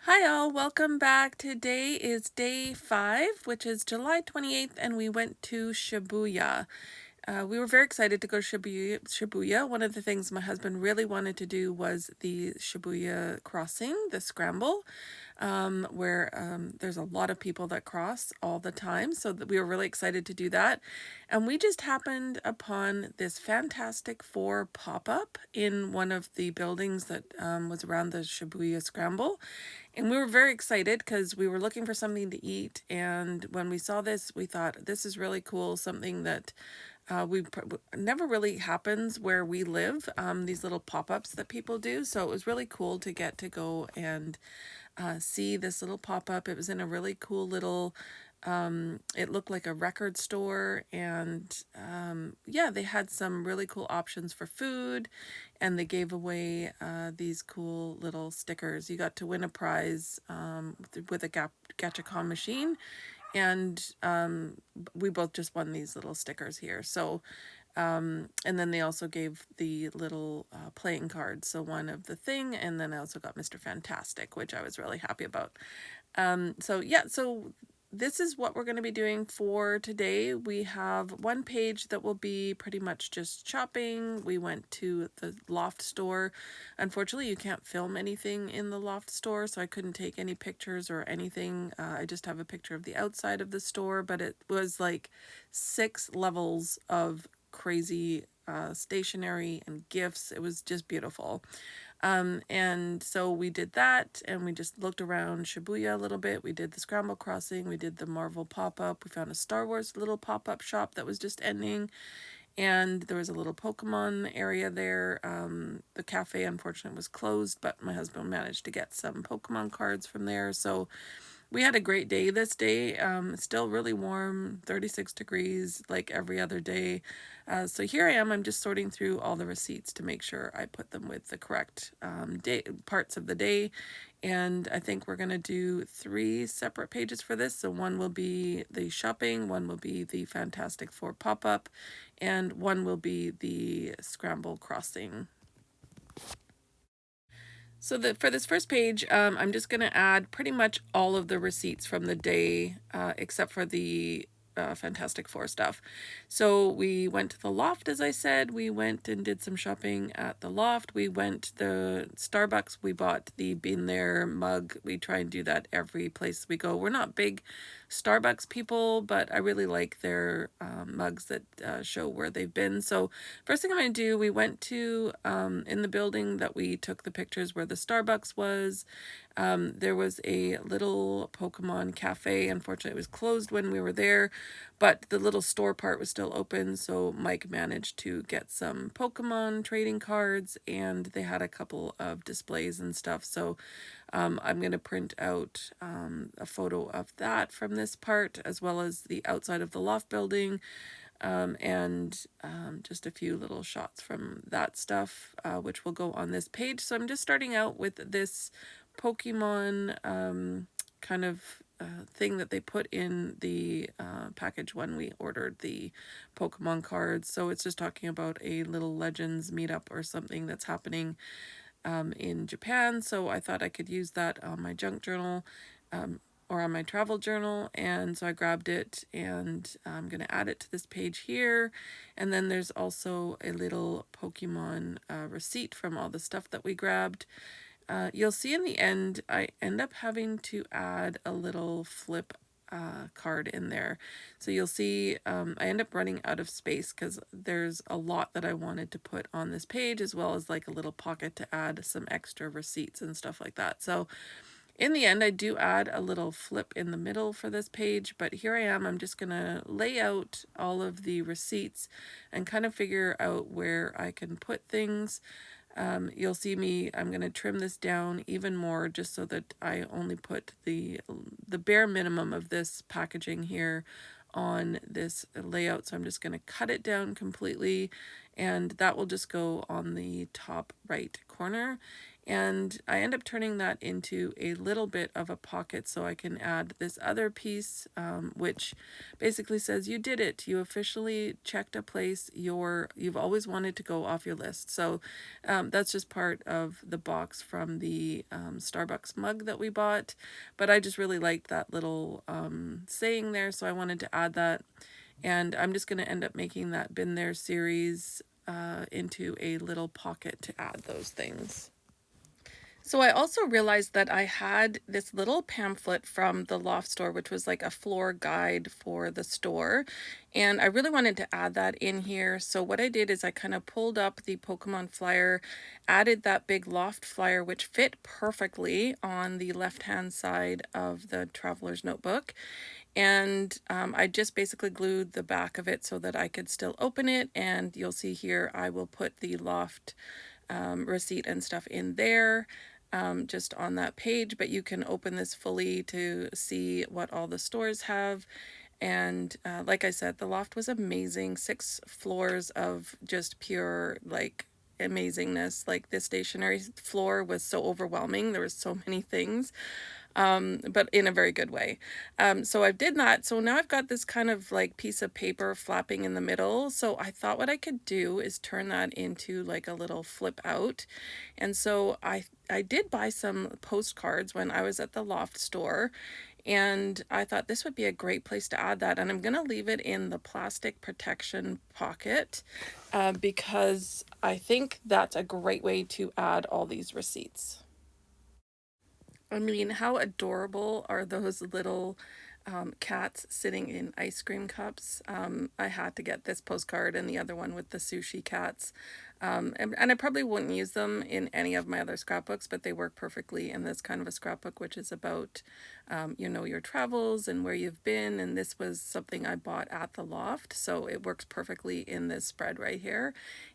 Hi all, welcome back. Today is day 5, which is July 28th, and we went to Shibuya. We were very excited to go to Shibuya. One of the things my husband really wanted to do was the Shibuya Crossing, the scramble, where there's a lot of people that cross all the time. So that we were really excited to do that. And we just happened upon this Fantastic Four pop-up in one of the buildings that was around the Shibuya Scramble. And we were very excited because we were looking for something to eat. And when we saw this, we thought, this is really cool, something that never really happens where we live, these little pop-ups that people do. So it was really cool to get to go and see this little pop-up. It was in a really cool little, it looked like a record store, and yeah, they had some really cool options for food, and they gave away these cool little stickers. You got to win a prize with a Gachacon machine, and we both just won these little stickers here. So and then they also gave the little playing cards, so one of the thing, and then I also got Mr. Fantastic, which I was really happy about. So yeah, so this is what we're going to be doing for today. We have one page that will be pretty much just shopping. We went to the Loft store. Unfortunately, you can't film anything in the Loft store, so I couldn't take any pictures or anything. I just have a picture of the outside of the store, but it was like 6 levels of crazy stationery and gifts. It was just beautiful. And so we did that, and we just looked around Shibuya a little bit. We did the Scramble Crossing, we did the Marvel pop-up, we found a Star Wars little pop-up shop that was just ending, and there was a little Pokemon area there. The cafe, unfortunately, was closed, but my husband managed to get some Pokemon cards from there. So we had a great day this day. Still really warm, 36 degrees like every other day. So here I am. I'm just sorting through all the receipts to make sure I put them with the correct parts of the day. And I think we're going to do 3 separate pages for this. So one will be the shopping, one will be the Fantastic Four pop-up, and one will be the Scramble Crossing. So for this first page, I'm just going to add pretty much all of the receipts from the day, except for the Fantastic Four stuff. So we went to the Loft, as I said. We went and did some shopping at the Loft. We went to the Starbucks. We bought the Been There mug. We try and do that every place we go. We're not big Starbucks people, but I really like their mugs that show where they've been. So first thing I'm going to do, we went to, in the building that we took the pictures where the Starbucks was, there was a little Pokemon cafe. Unfortunately, it was closed when we were there, but the little store part was still open, so Mike managed to get some Pokemon trading cards, and they had a couple of displays and stuff. So I'm going to print out a photo of that from this part, as well as the outside of the Loft building, and just a few little shots from that stuff, which will go on this page. So I'm just starting out with this Pokemon kind of thing that they put in the package when we ordered the Pokemon cards. So it's just talking about a little Legends meetup or something that's happening in Japan. So I thought I could use that on my junk journal, or on my travel journal, and so I grabbed it, and I'm going to add it to this page here. And then there's also a little Pokemon receipt from all the stuff that we grabbed. You'll see in the end, I end up having to add a little flip card in there. So you'll see I end up running out of space because there's a lot that I wanted to put on this page, as well as like a little pocket to add some extra receipts and stuff like that. So in the end, I do add a little flip in the middle for this page, but here I am. I'm just going to lay out all of the receipts and kind of figure out where I can put things. You'll see me, I'm going to trim this down even more just so that I only put the bare minimum of this packaging here on this layout. So I'm just going to cut it down completely, and that will just go on the top right corner. And I end up turning that into a little bit of a pocket so I can add this other piece, which basically says you did it. You officially checked a place you've always wanted to go off your list. So that's just part of the box from the Starbucks mug that we bought. But I just really liked that little saying there, so I wanted to add that. And I'm just going to end up making that Been There series into a little pocket to add those things. So I also realized that I had this little pamphlet from the Loft store, which was like a floor guide for the store. And I really wanted to add that in here. So what I did is I kind of pulled up the Pokemon flyer, added that big Loft flyer, which fit perfectly on the left-hand side of the traveler's notebook. And I just basically glued the back of it so that I could still open it. And you'll see here, I will put the Loft receipt and stuff in there. Just on that page, but you can open this fully to see what all the stores have. And like I said, the Loft was amazing. 6 floors of just pure like amazingness. Like the stationery floor was so overwhelming. There was so many things, but in a very good way. So I did that. So now I've got this kind of like piece of paper flapping in the middle. So I thought what I could do is turn that into like a little flip out. And so I did buy some postcards when I was at the Loft store. And I thought this would be a great place to add that. And I'm going to leave it in the plastic protection pocket because I think that's a great way to add all these receipts. I mean, how adorable are those little cats sitting in ice cream cups? I had to get this postcard and the other one with the sushi cats. And I probably wouldn't use them in any of my other scrapbooks, but they work perfectly in this kind of a scrapbook, which is about, your travels and where you've been. And this was something I bought at the Loft, so it works perfectly in this spread right here.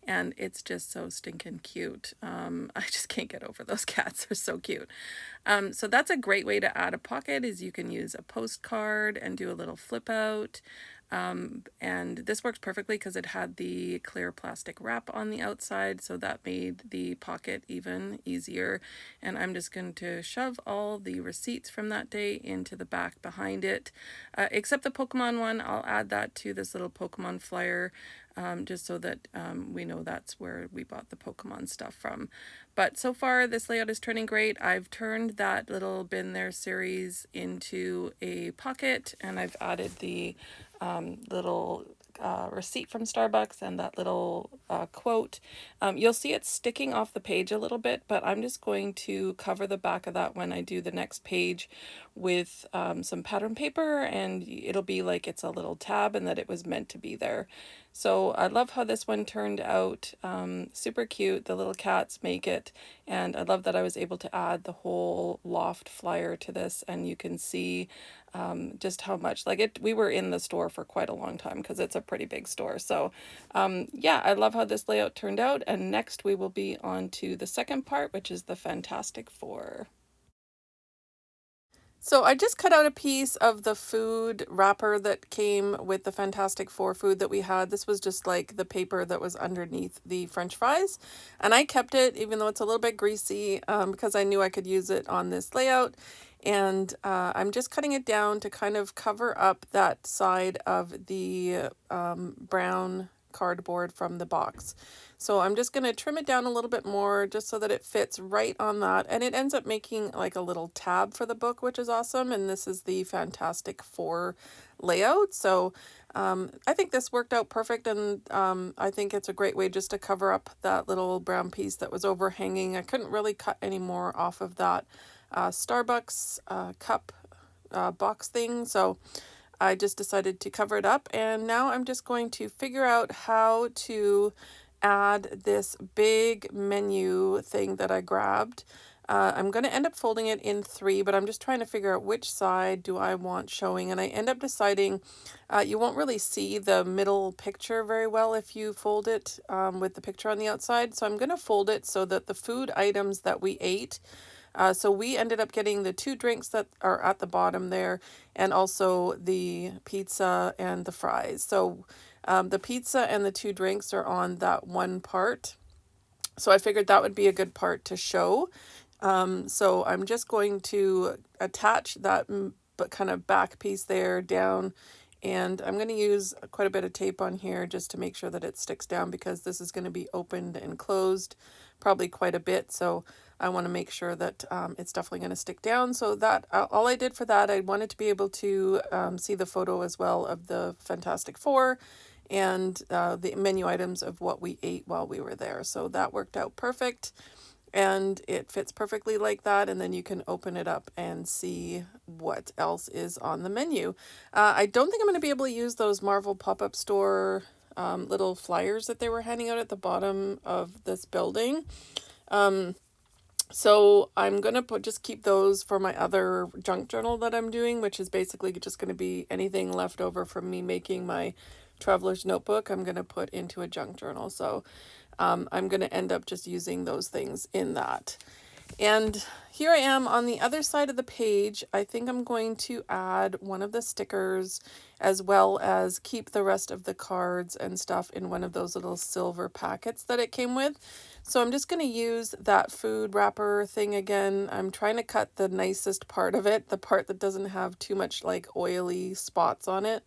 And it's just so stinking cute. I just can't get over those cats. They're so cute. So that's a great way to add a pocket is you can use a postcard and do a little flip out. And this works perfectly because it had the clear plastic wrap on the outside, so that made the pocket even easier. And I'm just going to shove all the receipts from that day into the back behind it, except the Pokemon one. I'll add that to this little Pokemon flyer, just so that we know that's where we bought the Pokemon stuff from. But so far, this layout is turning great. I've turned that little Been There series into a pocket, and I've added the little receipt from Starbucks and that little quote. You'll see it sticking off the page a little bit, but I'm just going to cover the back of that when I do the next page with some pattern paper, and it'll be like it's a little tab and that it was meant to be there. So I love how this one turned out. Super cute. The little cats make it, and I love that I was able to add the whole Loft flyer to this, and you can see just how much like it we were in the store for quite a long time because it's a pretty big store. So yeah, I love how this layout turned out, and next we will be on to the second part, which is the Fantastic Four. So I just cut out a piece of the food wrapper that came with the Fantastic Four food that we had. This was just like the paper that was underneath the French fries. And I kept it, even though it's a little bit greasy, because I knew I could use it on this layout. And I'm just cutting it down to kind of cover up that side of the brown cardboard from the box. So I'm just going to trim it down a little bit more just so that it fits right on that. And it ends up making like a little tab for the book, which is awesome. And this is the Fantastic Four layout. So I think this worked out perfect. And I think it's a great way just to cover up that little brown piece that was overhanging. I couldn't really cut any more off of that Starbucks cup box thing. So I just decided to cover it up, and now I'm just going to figure out how to add this big menu thing that I grabbed. I'm going to end up folding it in 3, but I'm just trying to figure out which side do I want showing, and I end up deciding you won't really see the middle picture very well if you fold it with the picture on the outside, so I'm going to fold it so that the food items that we ate, so we ended up getting the 2 drinks that are at the bottom there, and also the pizza and the fries. So the pizza and the 2 drinks are on that one part. So I figured that would be a good part to show. So I'm just going to attach that but kind of back piece there down, and I'm going to use quite a bit of tape on here just to make sure that it sticks down, because this is going to be opened and closed probably quite a bit. So I want to make sure that it's definitely going to stick down. So that all I did for that, I wanted to be able to see the photo as well of the Fantastic Four and the menu items of what we ate while we were there. So that worked out perfect. And it fits perfectly like that, and then you can open it up and see what else is on the menu. I don't think I'm going to be able to use those Marvel pop-up store little flyers that they were handing out at the bottom of this building. So I'm going to just keep those for my other junk journal that I'm doing, which is basically just going to be anything left over from me making my traveler's notebook. I'm going to put into a junk journal. So I'm going to end up just using those things in that. And here I am on the other side of the page. I think I'm going to add one of the stickers, as well as keep the rest of the cards and stuff in one of those little silver packets that it came with. So I'm just going to use that food wrapper thing again. I'm trying to cut the nicest part of it, the part that doesn't have too much like oily spots on it.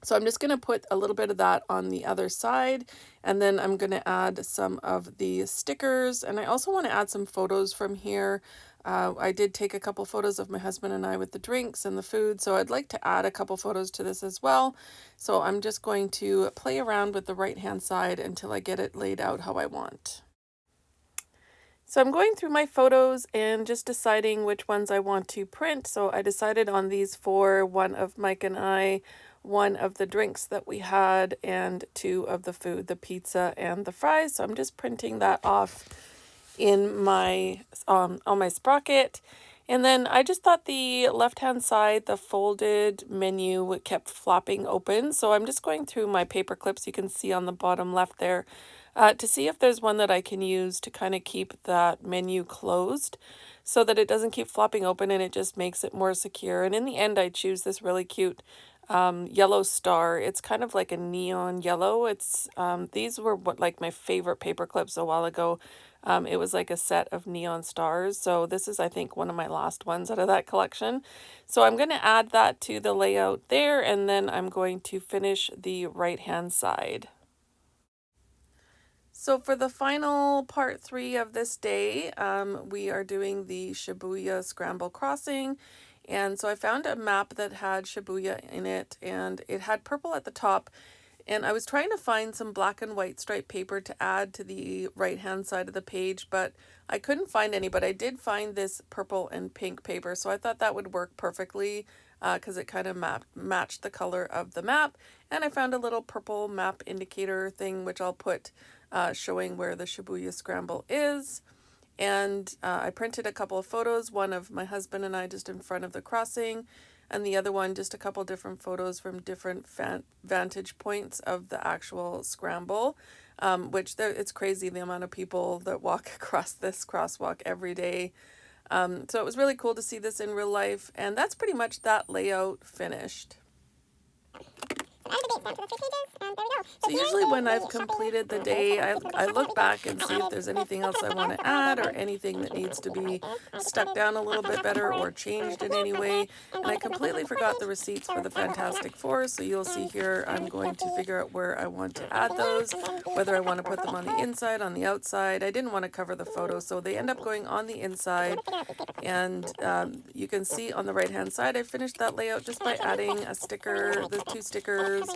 So I'm just going to put a little bit of that on the other side, and then I'm going to add some of the stickers, and I also want to add some photos from here. I did take a couple photos of my husband and I with the drinks and the food, so I'd like to add a couple photos to this as well. So I'm just going to play around with the right hand side until I get it laid out how I want. So I'm going through my photos and just deciding which ones I want to print. So I decided on these 4, one of Mike and I, one of the drinks that we had, and 2 of the food, the pizza and the fries. So I'm just printing that off in my on my sprocket. And then I just thought the left-hand side, the folded menu, kept flopping open. So I'm just going through my paper clips, you can see on the bottom left there, to see if there's one that I can use to kind of keep that menu closed so that it doesn't keep flopping open and it just makes it more secure. And in the end, I choose this really cute yellow star. It's kind of like a neon yellow. It's these were like my favorite paper clips a while ago. It was like a set of neon stars. So this is, I think, one of my last ones out of that collection. So I'm going to add that to the layout there, and then I'm going to finish the right-hand side. So for the final part 3 of this day, we are doing the Shibuya Scramble Crossing. And so I found a map that had Shibuya in it, and it had purple at the top. And I was trying to find some black and white striped paper to add to the right-hand side of the page, but I couldn't find any. But I did find this purple and pink paper, so I thought that would work perfectly because it kind of matched the color of the map. And I found a little purple map indicator thing, which I'll put showing where the Shibuya Scramble is. And I printed a couple of photos, one of my husband and I just in front of the crossing, and the other one just a couple different photos from different vantage points of the actual scramble, which it's crazy the amount of people that walk across this crosswalk every day. So it was really cool to see this in real life, and that's pretty much that layout finished. So usually when I've completed the day, I look back and see if there's anything else I want to add or anything that needs to be stuck down a little bit better or changed in any way. And I completely forgot the receipts for the Fantastic Four, so you'll see here I'm going to figure out where I want to add those, whether I want to put them on the inside, on the outside. I didn't want to cover the photo, so they end up going on the inside. And you can see on the right hand side I finished that layout just by adding a sticker, the 2 stickers,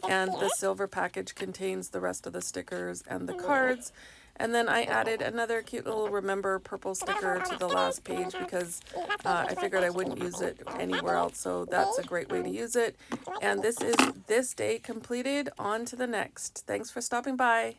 and the silver package contains the rest of the stickers and the cards. And then I added another cute little remember purple sticker to the last page because I figured I wouldn't use it anywhere else, so that's a great way to use it. And this is this day completed. On to the next. Thanks for stopping by.